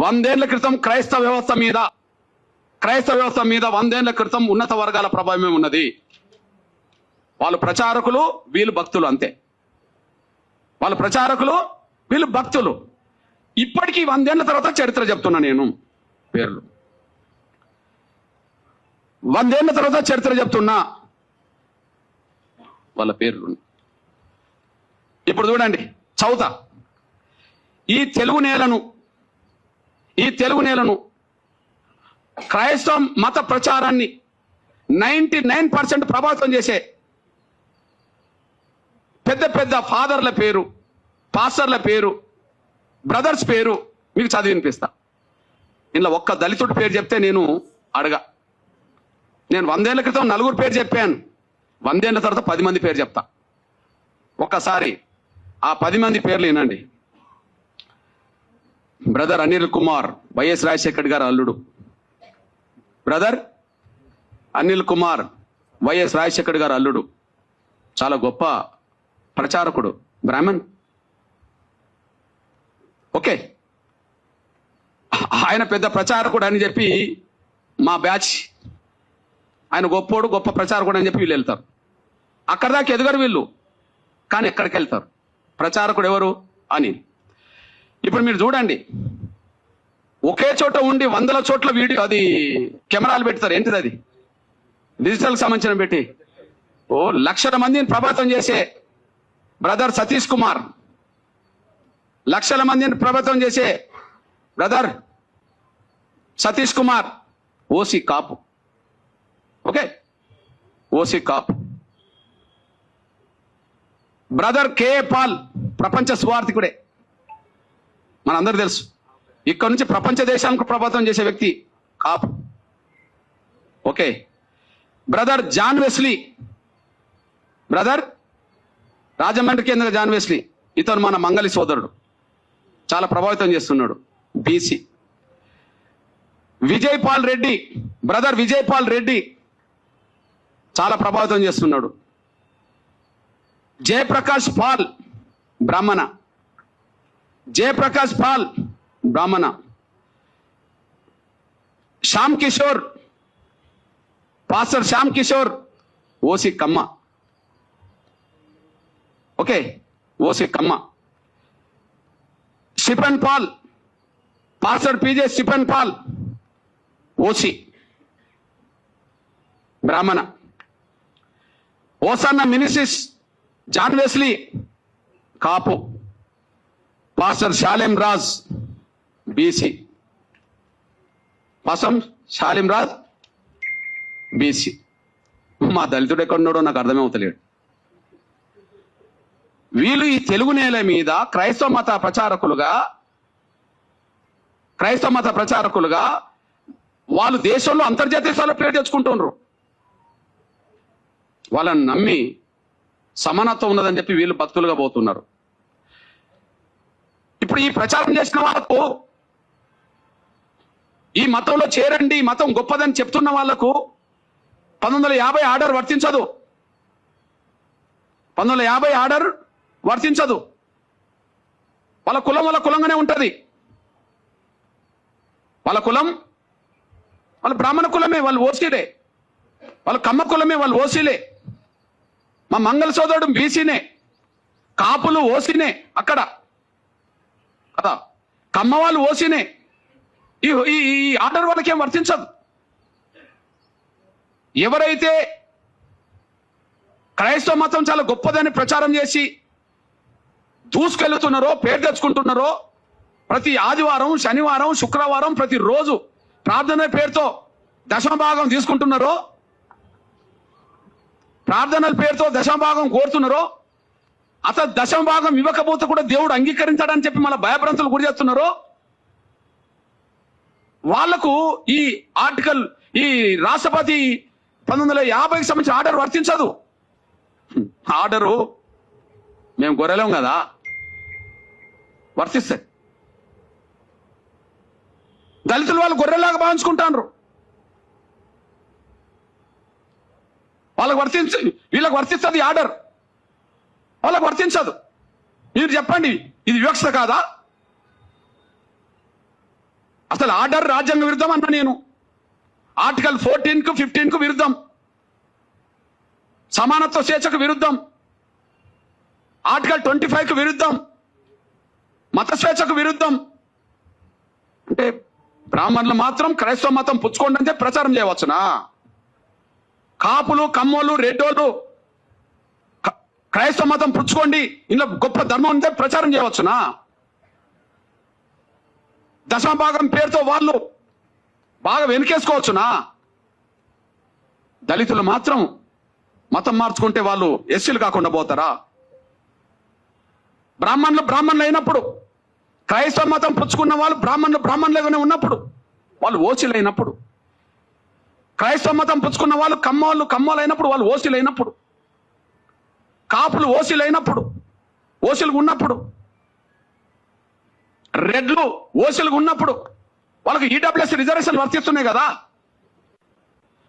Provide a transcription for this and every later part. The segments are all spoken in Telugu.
100 ఏళ్ల క్రితం క్రైస్తవ వ్యవస్థ మీద 100 ఏళ్ల క్రితం ఉన్నత వర్గాల ప్రభావమే ఉన్నది. వాళ్ళు ప్రచారకులు, వీళ్ళు భక్తులు, అంతే. వాళ్ళు ప్రచారకులు, వీళ్ళు భక్తులు. ఇప్పటికీ 100 ఏళ్ల తర్వాత చరిత్ర చెప్తున్నా నేను. పేర్లు 100 ఏళ్ల తర్వాత చరిత్ర చెప్తున్నా, వాళ్ళ పేర్లు. ఇప్పుడు చూడండి, చౌత ఈ తెలుగు నేలను క్రైస్తవ మత ప్రచారాన్ని 99% ప్రభావితం చేసే పెద్ద పెద్ద ఫాదర్ల పేరు, పాస్టర్ల పేరు, బ్రదర్స్ పేరు మీకు చదివి వినిపిస్తా. ఇలా ఒక్క దళితుడి పేరు చెప్తే నేను 100 ఏళ్ల క్రితం 4 పేరు చెప్పాను. 100 ఏళ్ల తర్వాత 10 మంది పేరు చెప్తా. ఒక్కసారి ఆ 10 మంది పేర్లు వినండి. బ్రదర్ అనిల్ కుమార్, వైఎస్ రాజశేఖర్ గారు అల్లుడు. బ్రదర్ అనిల్ కుమార్, వైఎస్ రాజశేఖర్ గారు అల్లుడు. చాలా గొప్ప ప్రచారకుడు, బ్రాహ్మణ్. ఓకే, ఆయన పెద్ద ప్రచారకుడు అని చెప్పి మా బ్యాచ్, ఆయన గొప్పోడు, గొప్ప ప్రచారకుడు అని చెప్పి వీళ్ళు వెళ్తారు. అక్కడ దాకా ఎదగరు వీళ్ళు, కానీ ఎక్కడికి వెళ్తారు? ప్రచారకుడు ఎవరు అని. ఇప్పుడు మీరు చూడండి, ఒకే చోట ఉండి 100 చోట్ల వీడియో, అది కెమెరాలు పెడతారు. ఏంటిది అది? డిజిటల్కి సంబంధించిన పెట్టి లక్షల మందిని ప్రభావితం చేసే బ్రదర్ సతీష్ కుమార్, లక్షల మందిని ప్రభావితం చేసే బ్రదర్ సతీష్ కుమార్, ఓసీ కాపు. ఓకే, ఓసీ కాపు. బ్రదర్ కేఏ పాల్, ప్రపంచ సువార్థికుడే, మనందరూ తెలుసు. ఇక్కడ నుంచి ప్రపంచ దేశానికి ప్రభావితం చేసే వ్యక్తి, Kapu. Okay, brother John Wesley, brother Rajahmundry కేంద్ర జాన్ వెస్లీ, ఇతను మన మంగళి సోదరుడు, చాలా ప్రభావితం చేస్తున్నాడు, BC. Vijay Paul Reddy, brother Vijay Paul Reddy, చాలా ప్రభావితం చేస్తున్నాడు. జయప్రకాష్ పాల్, బ్రాహ్మణ. జయప్రకాష్ పాల్, బ్రాహ్మణ. శ్యామ్ కిషోర్, పాస్టర్ శ్యామ్ కిషోర్, ఓసి కమ్మ. ఓకే, ఓసి కమ్మ. Stephen Paul, pastor PJ Stephen Paul, OC, బ్రాహ్మణ. ఓసన్న మినిసిస్ జాన్ వెస్లీ, కాపు. Pastor Shalem Raj, BC. Pastor Shalem Raj, BC. మా దళితుడు ఎక్కడున్నాడో నాకు అర్థమవుతలేడు. వీళ్ళు ఈ తెలుగు నేల మీద క్రైస్తవ మత ప్రచారకులుగా వాళ్ళు దేశంలో అంతర్జాతీయ స్థాయిలో పేరు తెచ్చుకుంటున్నారు. వాళ్ళని నమ్మి సమానత్వం ఉన్నదని చెప్పి వీళ్ళు భక్తులుగా పోతున్నారు. ఇప్పుడు ఈ ప్రచారం చేసిన వాళ్ళకు, ఈ మతంలో చేరండి, ఈ మతం గొప్పదని చెప్తున్న వాళ్లకు 1950 ఆర్డర్ వర్తించదు. 1950 ఆర్డర్ వర్తించదు. వాళ్ళ కులం వాళ్ళ కులంగానే ఉంటది. వాళ్ళ కులం వాళ్ళ బ్రాహ్మణ కులమే, వాళ్ళు ఓసీలే. వాళ్ళ కమ్మ కులమే, వాళ్ళు ఓసీలే. మా మంగళ సోదరుడు బీసీనే, కాపులు ఓసీనే అక్కడ కదా, కమ్మ వాళ్ళు ఓసీనే. ఈ ఆర్డర్ వాళ్ళకేం వర్తించదు. ఎవరైతే క్రైస్తవ మతం చాలా గొప్పదని ప్రచారం చేసి దూసుకెళ్తున్నారో, పేరు తెచ్చుకుంటున్నారో, ప్రతి ఆదివారం, శనివారం, శుక్రవారం ప్రతిరోజు ప్రార్థన పేరుతో దశమభాగం తీసుకుంటున్నారో, ప్రార్థనల పేరుతో దశమభాగం కోరుతున్నారో, అసలు దశమభాగం ఇవ్వకపోతే కూడా దేవుడు అంగీకరించాడని చెప్పి మళ్ళీ భయభ్రాంతులు గురి చేస్తున్నారో, వాళ్లకు ఈ ఆర్టికల్, ఈ రాష్ట్రపతి 1950కి సంబంధించిన ఆర్డర్ వర్తించదు. ఆర్డరు మేము గొర్రెలేం కదా, వర్తిస్తాయి. దళితులు వాళ్ళు గొర్రెలాగా భావించుకుంటారు. వాళ్ళకి వీళ్ళకి వర్తిస్తుంది ఆర్డర్, వాళ్ళకి వర్తించదు. మీరు చెప్పండి, ఇది వివక్ష కాదా? అసలు ఆర్డర్ రాజ్యాంగ విరుద్ధం అన్న నేను. ఆర్టికల్ 14కు 15కు విరుద్ధం, సమానత్వ స్వేచ్ఛకు విరుద్ధం, ఆర్టికల్ 25కు విరుద్ధం, మత స్వేచ్ఛకు విరుద్ధం. అంటే బ్రాహ్మణులు మాత్రం క్రైస్తవ మతం పుచ్చుకోండి అంటే ప్రచారం చేయవచ్చునా? కాపులు, కమ్మోళ్ళు, రెడ్డోళ్ళు క్రైస్తవ మతం పుచ్చుకోండి, ఇందులో గొప్ప ధర్మం ఉంటే ప్రచారం చేయవచ్చునా? దశమ భాగం పేరుతో వాళ్ళు బాగా వెనుకేసుకోవచ్చునా? దళితులు మాత్రం మతం మార్చుకుంటే వాళ్ళు ఎస్సీలు కాకుండా పోతారా? బ్రాహ్మణులు అయినప్పుడు, క్రైస్తవ మతం పుచ్చుకున్న వాళ్ళు బ్రాహ్మణులుగానే ఉన్నప్పుడు వాళ్ళు ఓసీలు అయినప్పుడు, క్రైస్తవ మతం పుచ్చుకున్న వాళ్ళు కమ్మోళ్ళు అయినప్పుడు వాళ్ళు ఓసీలు అయినప్పుడు, కాపులు ఓసీలు అయినప్పుడు, ఓసీలుగా ఉన్నప్పుడు, రెడ్లు ఓసీలుగా ఉన్నప్పుడు వాళ్ళకి ఈడబ్ల్యూఎస్ రిజర్వేషన్ వర్తిస్తున్నాయి కదా,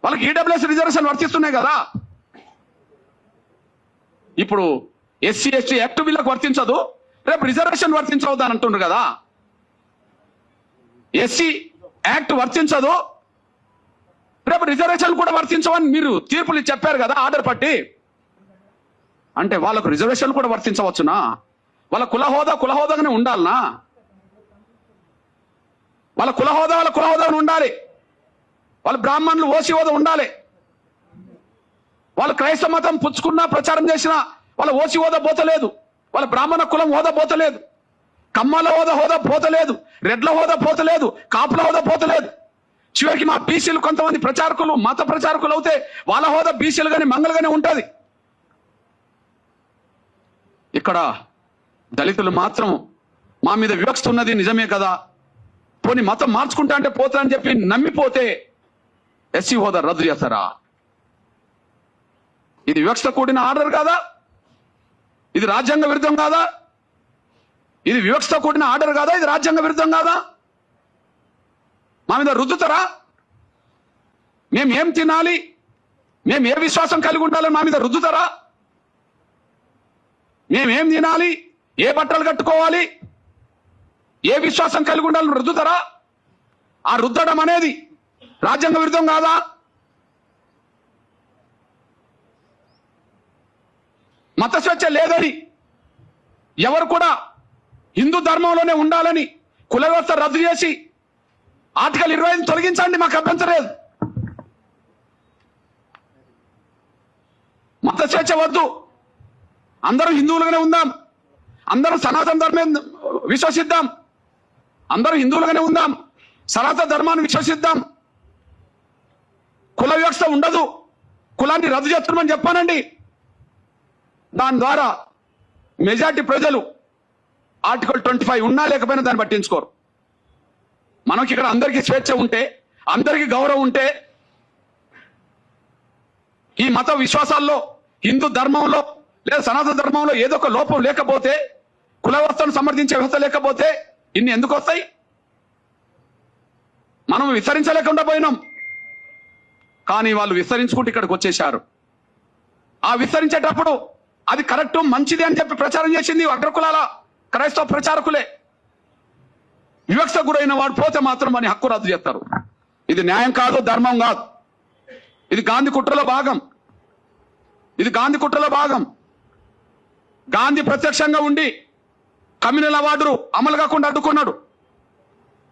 వాళ్ళకి ఈడబ్ల్యూఎస్ రిజర్వేషన్ వర్తిస్తున్నాయి కదా. ఇప్పుడు ఎస్సీ ఎస్టీ యాక్ట్ వీళ్ళకి వర్తించదు, రేపు రిజర్వేషన్ వర్తించవద్దు అని అంటుండ్రు కదా. ఎస్సీ యాక్ట్ వర్తించదు, రేపు రిజర్వేషన్ కూడా వర్తించవని మీరు తీర్పులు చెప్పారు కదా ఆర్డర్ పట్టి. అంటే వాళ్ళకు రిజర్వేషన్ కూడా వర్తించవచ్చునా? వాళ్ళ కులహోదాగానే ఉండాలనా? వాళ్ళ కులహోదాగా ఉండాలి. వాళ్ళ బ్రాహ్మణులు ఓసీ హోదా ఉండాలి. వాళ్ళు క్రైస్తవ మతం పుచ్చుకున్నా ప్రచారం చేసినా వాళ్ళ ఓసీ హోదా పోతలేదు, వాళ్ళ బ్రాహ్మణ కులం హోదా పోతలేదు, కమ్మల హోదా పోతలేదు, రెడ్ల హోదా పోతలేదు, కాపుల హోదా పోతలేదు. చివరికి మా బీసీలు కొంతమంది ప్రచారకులు మత ప్రచారకులు అవుతే వాళ్ళ హోదా బీసీలు గాని మంగళగానే ఉంటది. ఇక్కడ దళితులు మాత్రం మా మీద వివక్ష ఉన్నది నిజమే కదా, పోనీ మతం మార్చుకుంటా అంటే పోతా అని చెప్పి నమ్మిపోతే ఎస్సీ హోదా రద్దు చేస్తారా? ఇది వివక్ష కూడిన ఆర్డర్ కాదా? ఇది రాజ్యాంగ విరుద్ధం కాదా? ఇది వివక్ష కూడిన ఆర్డర్ కాదా? ఇది రాజ్యాంగ విరుద్ధం కాదా? మా మీద రుద్దుతారా? మేము ఏం తినాలి, మేము ఏ విశ్వాసం కలిగి ఉండాలని మా మీద రుద్దుతారా? మేమేం తినాలి, ఏ బట్టలు కట్టుకోవాలి, ఏ విశ్వాసం కలిగి ఉండాలని రుద్దుతారా? ఆ రుద్దడం అనేది రాజ్యాంగ విరుద్ధం కాదా? మత స్వేచ్ఛ లేదని, ఎవరు కూడా హిందూ ధర్మంలోనే ఉండాలని కుల వ్యవస్థ రద్దు చేసి ఆర్టికల్ 25 తొలగించండి, మాకు అభ్యంతరం లేదు. మత స్వేచ్ఛ వద్దు, అందరూ హిందువులుగానే ఉందాం, అందరూ సనాతన ధర్మం విశ్వసిద్దాం, అందరూ హిందువులుగానే ఉందాం, సనాతన ధర్మాన్ని విశ్వసిద్దాం. కుల వ్యవస్థ ఉండదు, కులాన్ని రద్దు చేస్తున్నామని చెప్పానండి. దాని ద్వారా మెజార్టీ ప్రజలు ఆర్టికల్ 25 ఉన్నా లేకపోయినా దాన్ని పట్టించుకోరు. మనకి ఇక్కడ అందరికీ స్వేచ్ఛ ఉంటే, అందరికీ గౌరవం ఉంటే, ఈ మత విశ్వాసాల్లో హిందూ ధర్మంలో లేదా సనాతన ధర్మంలో ఏదో ఒక లోపం లేకపోతే, కుల వ్యవస్థను సమర్థించే వ్యవస్థ లేకపోతే ఇన్ని ఎందుకు వస్తాయి? మనం విస్తరించలేకుండా పోయినాం, కానీ వాళ్ళు విస్తరించుకుంటూ ఇక్కడికి వచ్చేశారు. ఆ విస్తరించేటప్పుడు అది కరెక్ట్ మంచిది అని చెప్పి ప్రచారం చేసింది అగ్రకులాల క్రైస్తవ ప్రచారకులే. వివక్ష గురైన వాడు పోతే మాత్రం అని హక్కు రద్దు చేస్తారు. ఇది న్యాయం కాదు, ధర్మం కాదు. ఇది గాంధీ కుట్రలో భాగం. ఇది గాంధీ కుట్రలో భాగం. గాంధీ ప్రత్యక్షంగా ఉండి కమ్యూనల్ అవార్డు అమలు కాకుండా అడ్డుకున్నాడు.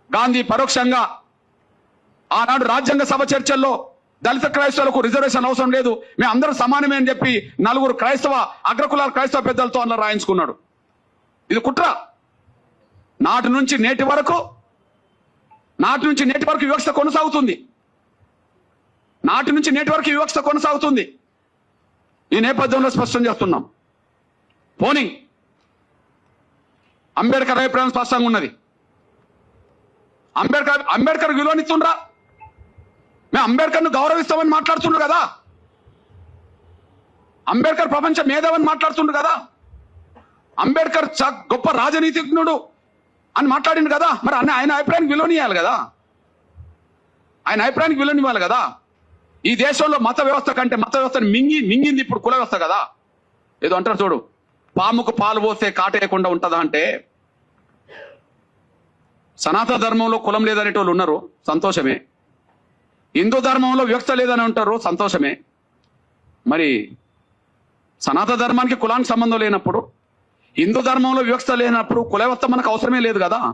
గాంధీ పరోక్షంగా ఆనాడు రాజ్యాంగ సభ చర్చల్లో దళిత క్రైస్తవులకు రిజర్వేషన్ అవసరం లేదు, మేము అందరూ సమానమే అని చెప్పి 4 క్రైస్తవ అగ్రకులాల క్రైస్తవ పెద్దలతో అలా రాయించుకున్నాడు. ఇది కుట్ర. నాటి నుంచి నేటి వరకు వివక్ష కొనసాగుతుంది. నాటి నుంచి నేటి వరకు వివక్ష కొనసాగుతుంది. ఈ నేపథ్యంలో స్పష్టం చేస్తున్నాం. పోనీ అంబేద్కర్ అభిప్రాయం స్పష్టంగా ఉన్నది. అంబేద్కర్ విలువనిస్తుండ్రా? మేము అంబేద్కర్ను గౌరవిస్తామని మాట్లాడుతుండ్రు కదా, అంబేద్కర్ ప్రపంచ మేధావని మాట్లాడుతుండ్రు కదా, అంబేద్కర్ గొప్ప రాజనీతిజ్ఞుడు అని మాట్లాడిండు కదా. మరి ఆయన అభిప్రాయానికి విలువనియాలి కదా, ఆయన అభిప్రాయానికి విలువనివ్వాలి కదా. ఈ దేశంలో మత వ్యవస్థ కంటే మత వ్యవస్థను మింగింది ఇప్పుడు కుల వ్యవస్థ కదా. ఏదో అంటారు చూడు, పాముకు పాలు పోస్తే కాటేయకుండా ఉంటుందా అంటే, సనాతన ధర్మంలో కులం లేదనేటోళ్ళు ఉన్నారు, సంతోషమే. హిందూ ధర్మంలో వివక్ష లేదని ఉంటారు, సంతోషమే. మరి సనాతన ధర్మానికి కులానికి సంబంధం లేనప్పుడు, హిందూ ధర్మంలో వివక్ష లేనప్పుడు కుల వ్యవస్థ మనకు అవసరమే లేదు కదా.